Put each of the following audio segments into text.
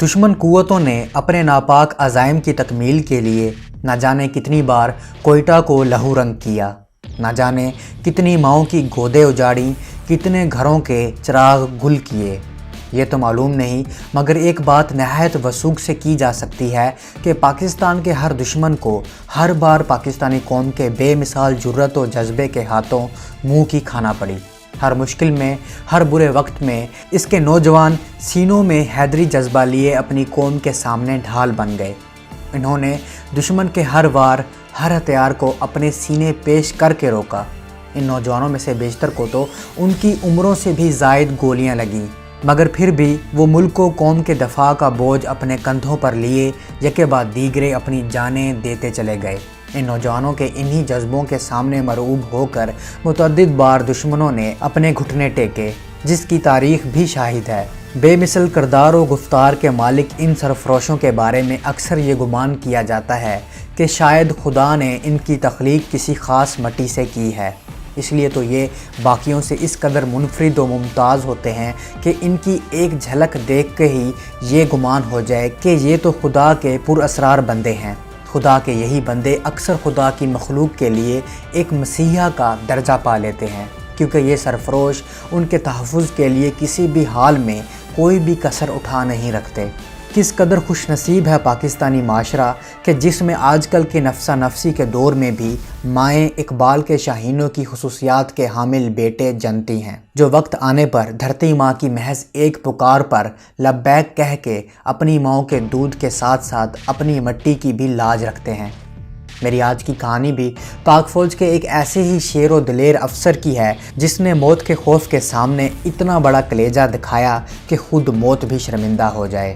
دشمن قوتوں نے اپنے ناپاک عزائم کی تکمیل کے لیے نہ جانے کتنی بار کوئٹہ کو لہو رنگ کیا، نہ جانے کتنی ماؤں کی گودیں اجاڑیں، کتنے گھروں کے چراغ گل کیے۔ یہ تو معلوم نہیں، مگر ایک بات نہایت وثوق سے کی جا سکتی ہے کہ پاکستان کے ہر دشمن کو ہر بار پاکستانی قوم کے بے مثال جرأت و جذبے کے ہاتھوں منہ کی کھانا پڑی۔ ہر مشکل میں، ہر برے وقت میں اس کے نوجوان سینوں میں حیدری جذبہ لیے اپنی قوم کے سامنے ڈھال بن گئے۔ انہوں نے دشمن کے ہر وار، ہر ہتھیار کو اپنے سینے پیش کر کے روکا۔ ان نوجوانوں میں سے بیشتر کو تو ان کی عمروں سے بھی زائد گولیاں لگیں، مگر پھر بھی وہ ملک و قوم کے دفاع کا بوجھ اپنے کندھوں پر لیے یکے بعد دیگرے اپنی جانیں دیتے چلے گئے۔ ان نوجوانوں کے انہی جذبوں کے سامنے مرعوب ہو کر متعدد بار دشمنوں نے اپنے گھٹنے ٹیکے، جس کی تاریخ بھی شاہد ہے۔ بے مثل کردار و گفتار کے مالک ان سرفروشوں کے بارے میں اکثر یہ گمان کیا جاتا ہے کہ شاید خدا نے ان کی تخلیق کسی خاص مٹی سے کی ہے، اس لیے تو یہ باقیوں سے اس قدر منفرد و ممتاز ہوتے ہیں کہ ان کی ایک جھلک دیکھ کے ہی یہ گمان ہو جائے کہ یہ تو خدا کے پر اسرار بندے ہیں۔ خدا کے یہی بندے اکثر خدا کی مخلوق کے لیے ایک مسیحا کا درجہ پا لیتے ہیں، کیونکہ یہ سرفروش ان کے تحفظ کے لیے کسی بھی حال میں کوئی بھی کسر اٹھا نہیں رکھتے۔ کس قدر خوش نصیب ہے پاکستانی معاشرہ کہ جس میں آج کل کے نفسا نفسی کے دور میں بھی مائیں اقبال کے شاہینوں کی خصوصیات کے حامل بیٹے جنتی ہیں، جو وقت آنے پر دھرتی ماں کی محض ایک پکار پر لبیک کہہ کے اپنی ماؤں کے دودھ کے ساتھ ساتھ اپنی مٹی کی بھی لاج رکھتے ہیں۔ میری آج کی کہانی بھی پاک فوج کے ایک ایسے ہی شیر و دلیر افسر کی ہے جس نے موت کے خوف کے سامنے اتنا بڑا کلیجہ دکھایا کہ خود موت بھی شرمندہ ہو جائے۔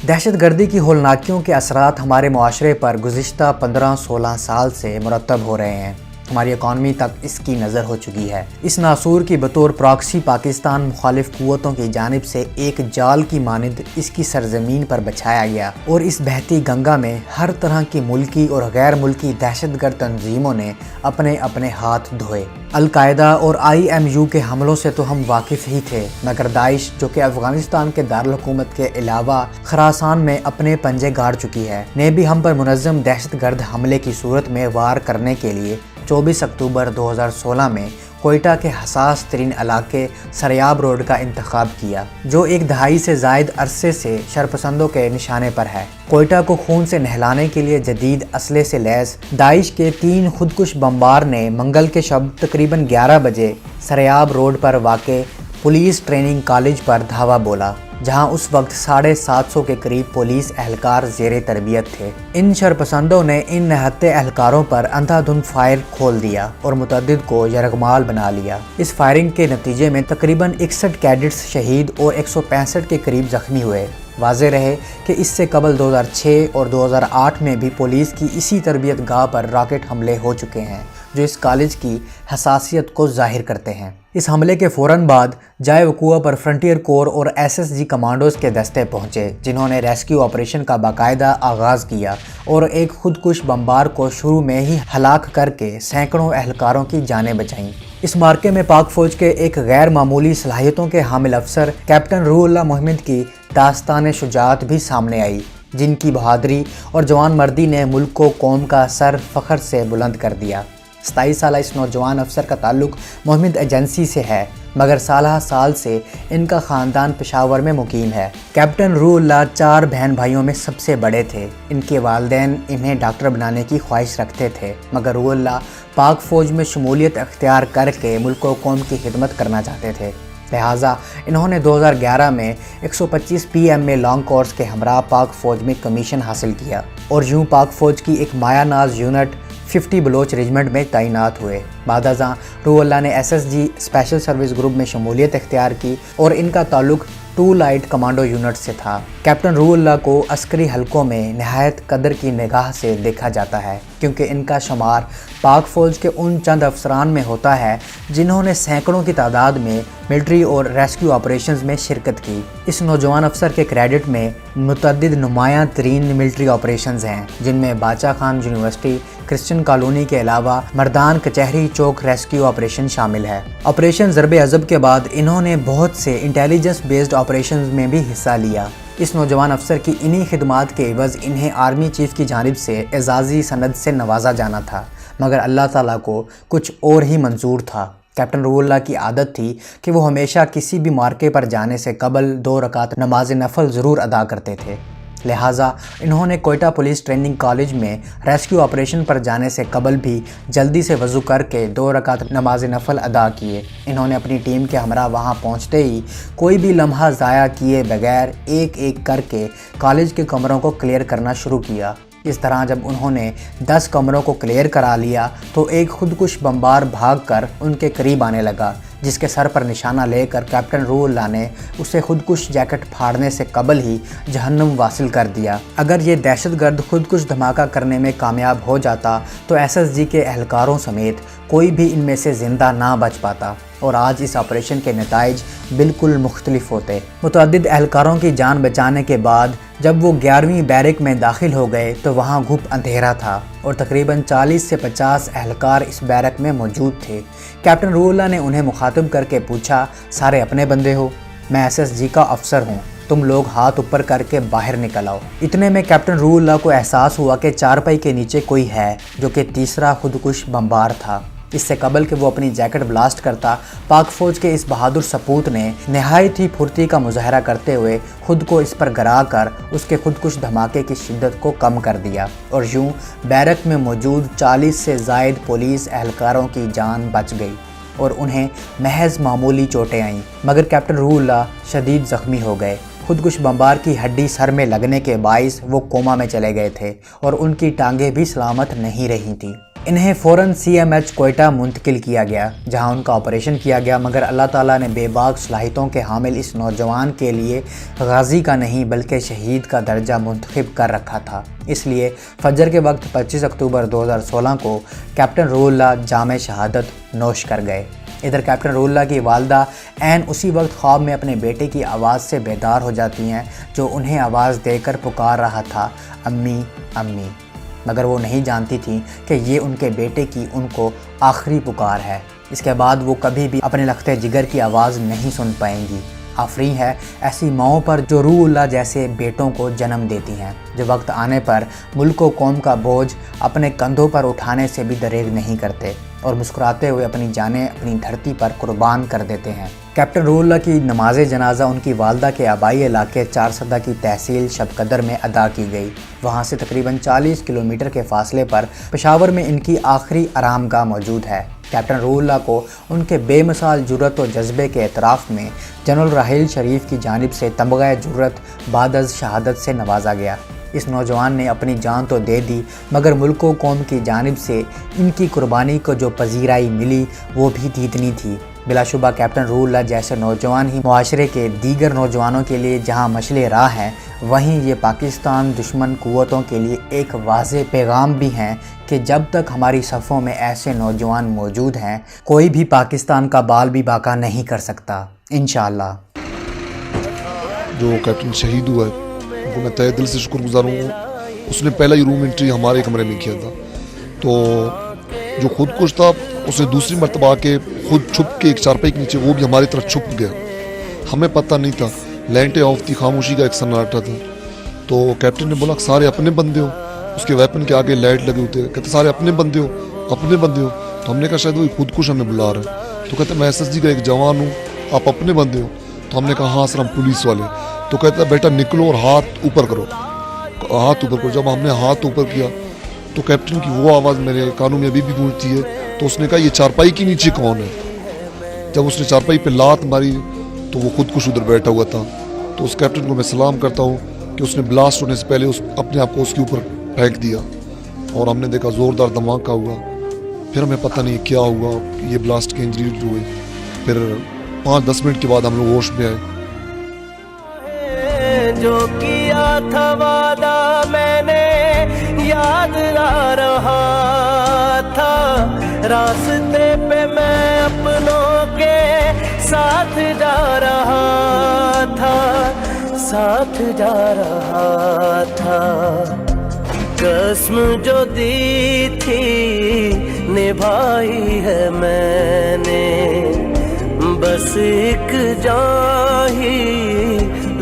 دہشت گردی کی ہولناکیوں کے اثرات ہمارے معاشرے پر گزشتہ 15-16 سال سے مرتب ہو رہے ہیں۔ ہماری اکانومی تک اس کی نظر ہو چکی ہے۔ اس ناسور کی بطور پراکسی پاکستان مخالف قوتوں کی جانب سے ایک جال کی مانند اس کی سرزمین پر بچھایا گیا، اور اس بہتی گنگا میں ہر طرح کی ملکی اور غیر ملکی دہشت گرد تنظیموں نے اپنے اپنے ہاتھ دھوئے۔ القاعدہ اور IMU کے حملوں سے تو ہم واقف ہی تھے، مگر داعش جو کہ افغانستان کے دارالحکومت کے علاوہ خراسان میں اپنے پنجے گاڑ چکی ہے، نے بھی ہم پر منظم دہشت گرد حملے کی صورت میں وار کرنے کے لیے 24 اکتوبر 2016 میں کوئٹہ کے حساس ترین علاقے سریاب روڈ کا انتخاب کیا، جو ایک دہائی سے زائد عرصے سے شرپسندوں کے نشانے پر ہے۔ کوئٹہ کو خون سے نہلانے کے لیے جدید اسلحے سے لیس داعش کے 3 خودکش بمبار نے منگل کے شب تقریباً 11 بجے سریاب روڈ پر واقع پولیس ٹریننگ کالج پر دھاوا بولا، جہاں اس وقت 750 کے قریب پولیس اہلکار زیر تربیت تھے۔ ان شرپسندوں نے ان نہتے اہلکاروں پر اندھا دھند فائر کھول دیا اور متعدد کو یرغمال بنا لیا۔ اس فائرنگ کے نتیجے میں تقریباً 61 کیڈٹس شہید اور 165 کے قریب زخمی ہوئے۔ واضح رہے کہ اس سے قبل 2006 اور 2008 میں بھی پولیس کی اسی تربیت گاہ پر راکٹ حملے ہو چکے ہیں، جو اس کالج کی حساسیت کو ظاہر کرتے ہیں۔ اس حملے کے فوراً بعد جائے وقوع پر فرنٹیئر کور اور SSG کمانڈوز کے دستے پہنچے، جنہوں نے ریسکیو آپریشن کا باقاعدہ آغاز کیا اور ایک خودکش بمبار کو شروع میں ہی ہلاک کر کے سینکڑوں اہلکاروں کی جانیں بچائیں۔ اس مارکے میں پاک فوج کے ایک غیر معمولی صلاحیتوں کے حامل افسر کیپٹن روح اللہ محمد کی داستان شجاعت بھی سامنے آئی، جن کی بہادری اور جوان مردی نے ملک و قوم کا سر فخر سے بلند کر دیا۔ 27 سالہ اس نوجوان افسر کا تعلق محمد ایجنسی سے ہے، مگر سالہ سال سے ان کا خاندان پشاور میں مقیم ہے۔ کیپٹن روح اللہ 4 بہن بھائیوں میں سب سے بڑے تھے۔ ان کے والدین انہیں ڈاکٹر بنانے کی خواہش رکھتے تھے، مگر روح اللہ پاک فوج میں شمولیت اختیار کر کے ملک و قوم کی خدمت کرنا چاہتے تھے، لہٰذا انہوں نے 2011 میں 125 PM میں لانگ کورس کے ہمراہ پاک فوج میں کمیشن حاصل کیا، اور یوں پاک فوج کی ایک مایہ ناز یونٹ 50 بلوچ ریجمنٹ میں تعینات ہوئے۔ بعد ازاں روح اللہ نے SSG اسپیشل سروس گروپ میں شمولیت اختیار کی، اور ان کا تعلق 2 لائٹ کمانڈو یونٹ سے تھا۔ کیپٹن روح اللہ کو عسکری حلقوں میں نہایت قدر کی نگاہ سے دیکھا جاتا ہے، کیونکہ ان کا شمار پاک فوج کے ان چند افسران میں ہوتا ہے جنہوں نے سینکڑوں کی تعداد میں ملٹری اور ریسکیو آپریشنز میں شرکت کی۔ اس نوجوان افسر کے کریڈٹ میں متعدد نمایاں ترین ملٹری آپریشنز ہیں، جن میں باچا خان یونیورسٹی، کرسچن کالونی کے علاوہ مردان کچہری چوک ریسکیو آپریشن شامل ہے۔ آپریشن ضرب عضب کے بعد انہوں نے بہت سے انٹیلیجنس بیسڈ آپریشنز میں بھی حصہ لیا۔ اس نوجوان افسر کی انہی خدمات کے عوض انہیں آرمی چیف کی جانب سے اعزازی سند سے نوازا جانا تھا، مگر اللہ تعالیٰ کو کچھ اور ہی منظور تھا۔ کیپٹن روح اللہ کی عادت تھی کہ وہ ہمیشہ کسی بھی مارکے پر جانے سے قبل 2 رکعت نماز نفل ضرور ادا کرتے تھے، لہٰذا انہوں نے کوئٹہ پولیس ٹریننگ کالج میں ریسکیو آپریشن پر جانے سے قبل بھی جلدی سے وضو کر کے 2 رکعت نماز نفل ادا کیے۔ انہوں نے اپنی ٹیم کے ہمراہ وہاں پہنچتے ہی کوئی بھی لمحہ ضائع کیے بغیر ایک ایک کر کے کالج کے کمروں کو کلیئر کرنا شروع کیا۔ اس طرح جب انہوں نے 10 کمروں کو کلیئر کرا لیا تو ایک خودکش بمبار بھاگ کر ان کے قریب آنے لگا، جس کے سر پر نشانہ لے کر کیپٹن روح اللہ نے اسے خودکش جیکٹ پھاڑنے سے قبل ہی جہنم واصل کر دیا۔ اگر یہ دہشت گرد خودکش دھماکہ کرنے میں کامیاب ہو جاتا تو ایس ایس جی کے اہلکاروں سمیت کوئی بھی ان میں سے زندہ نہ بچ پاتا اور آج اس آپریشن کے نتائج بالکل مختلف ہوتے۔ متعدد اہلکاروں کی جان بچانے کے بعد جب وہ 11ویں بیرک میں داخل ہو گئے تو وہاں گھپ اندھیرا تھا اور تقریباً 40 سے 50 اہلکار اس بیرک میں موجود تھے۔ کیپٹن روح اللہ نے انہیں مخاطب کر کے پوچھا، سارے اپنے بندے ہو؟ میں ایس ایس جی کا افسر ہوں، تم لوگ ہاتھ اوپر کر کے باہر نکل آؤ۔ اتنے میں کیپٹن روح اللہ کو احساس ہوا کہ چارپائی کے نیچے کوئی ہے، جو کہ تیسرا خودکش بمبار تھا۔ اس سے قبل کہ وہ اپنی جیکٹ بلاسٹ کرتا، پاک فوج کے اس بہادر سپوت نے نہایت ہی پھرتی کا مظاہرہ کرتے ہوئے خود کو اس پر گرا کر اس کے خودکش دھماکے کی شدت کو کم کر دیا اور یوں بیرک میں موجود 40 سے زائد پولیس اہلکاروں کی جان بچ گئی اور انہیں محض معمولی چوٹیں آئیں، مگر کیپٹن روح اللہ شدید زخمی ہو گئے۔ خودکش بمبار کی ہڈی سر میں لگنے کے باعث وہ کوما میں چلے گئے تھے اور ان کی ٹانگیں بھی سلامت نہیں رہی تھیں۔ انہیں فوراً CMH کوئٹہ منتقل کیا گیا، جہاں ان کا آپریشن کیا گیا، مگر اللہ تعالیٰ نے بے باک صلاحیتوں کے حامل اس نوجوان کے لیے غازی کا نہیں بلکہ شہید کا درجہ منتخب کر رکھا تھا۔ اس لیے فجر کے وقت 25 اکتوبر 2016 کو کیپٹن روح اللہ جام شہادت نوش کر گئے۔ ادھر کیپٹن روح اللہ کی والدہ عین اسی وقت خواب میں اپنے بیٹے کی آواز سے بیدار ہو جاتی ہیں، جو انہیں آواز دے کر پکار رہا تھا، امی امی، مگر وہ نہیں جانتی تھیں کہ یہ ان کے بیٹے کی ان کو آخری پکار ہے۔ اس کے بعد وہ کبھی بھی اپنے لختے جگر کی آواز نہیں سن پائیں گی۔ آفرین ہے ایسی ماؤں پر جو روح اللہ جیسے بیٹوں کو جنم دیتی ہیں، جو وقت آنے پر ملک و قوم کا بوجھ اپنے کندھوں پر اٹھانے سے بھی دریغ نہیں کرتے اور مسکراتے ہوئے اپنی جانیں اپنی دھرتی پر قربان کر دیتے ہیں۔ کیپٹن روح اللہ کی نماز جنازہ ان کی والدہ کے آبائی علاقے چارسدہ کی تحصیل شب قدر میں ادا کی گئی۔ وہاں سے تقریباً 40 کلومیٹر کے فاصلے پر پشاور میں ان کی آخری آرام گاہ موجود ہے۔ کیپٹن روح اللہ کو ان کے بے مثال جرأت و جذبے کے اعتراف میں جنرل راحیل شریف کی جانب سے تمغہ جرأت بعد از شہادت سے نوازا گیا۔ اس نوجوان نے اپنی جان تو دے دی، مگر ملک و قوم کی جانب سے ان کی قربانی کو جو پذیرائی ملی وہ بھی دیدنی تھی۔ بلا شبہ کیپٹن روح اللہ جیسے نوجوان ہی معاشرے کے دیگر نوجوانوں کے لیے جہاں مشعل راہ ہیں، وہیں یہ پاکستان دشمن قوتوں کے لیے ایک واضح پیغام بھی ہیں کہ جب تک ہماری صفوں میں ایسے نوجوان موجود ہیں، کوئی بھی پاکستان کا بال بھی باقا نہیں کر سکتا، انشاءاللہ۔ جو کیپٹن شہید ہوا ہے ان کو میں تہہ دل سے شکر گزار ہوں۔ اس نے پہلا ہی روم انٹری ہمارے کمرے میں کیا تھا، تو جو خود کش تھا اس نے دوسری مرتبہ آ کے خود چھپ کے ایک چارپائی کے نیچے وہ بھی ہماری طرف چھپ گیا۔ ہمیں پتہ نہیں تھا، لینٹیں آف تھی، خاموشی کا ایک سناٹا تھا۔ تو کیپٹن نے بولا سارے اپنے بندے ہو، اس کے ویپن کے آگے لائٹ لگے ہوتے ہیں، کہتے سارے اپنے بندے ہو، اپنے بندے ہو۔ تو ہم نے کہا شاید وہی خود کش ہمیں بلا رہا ہے۔ تو کہتے میں ایس ایس جی کا ایک جوان ہوں، آپ اپنے بندے ہو؟ تو ہم نے کہا ہاں سر ہم پولیس والے۔ تو کہتا بیٹا نکلو اور ہاتھ اوپر کرو، ہاتھ اوپر کرو۔ جب ہم نے ہاتھ اوپر کیا تو کیپٹن کی وہ آواز میرے کانوں میں ابھی بھی گونجتی ہے۔ تو اس نے کہا یہ چارپائی کے نیچے کون ہے؟ جب اس نے چارپائی پہ لات ماری تو وہ خود کش ادھر بیٹھا ہوا تھا۔ تو اس کیپٹن کو میں سلام کرتا ہوں کہ اس نے بلاسٹ ہونے سے پہلے اپنے آپ کو اس کے اوپر پھینک دیا اور ہم نے دیکھا زوردار دھماکہ ہوا۔ پھر ہمیں پتہ نہیں کیا ہوا، یہ بلاسٹ کی انجری ہوئی۔ پھر 5-10 منٹ کے بعد ہم لوگ ہوش میں آئے۔ جو کیا تھا وعدہ میں نے یاد آ رہا تھا، راستے پہ میں اپنوں کے ساتھ جا رہا تھا، ساتھ جا رہا تھا۔ قسم جو دی تھی نبھائی ہے میں نے، بس ایک جان ہی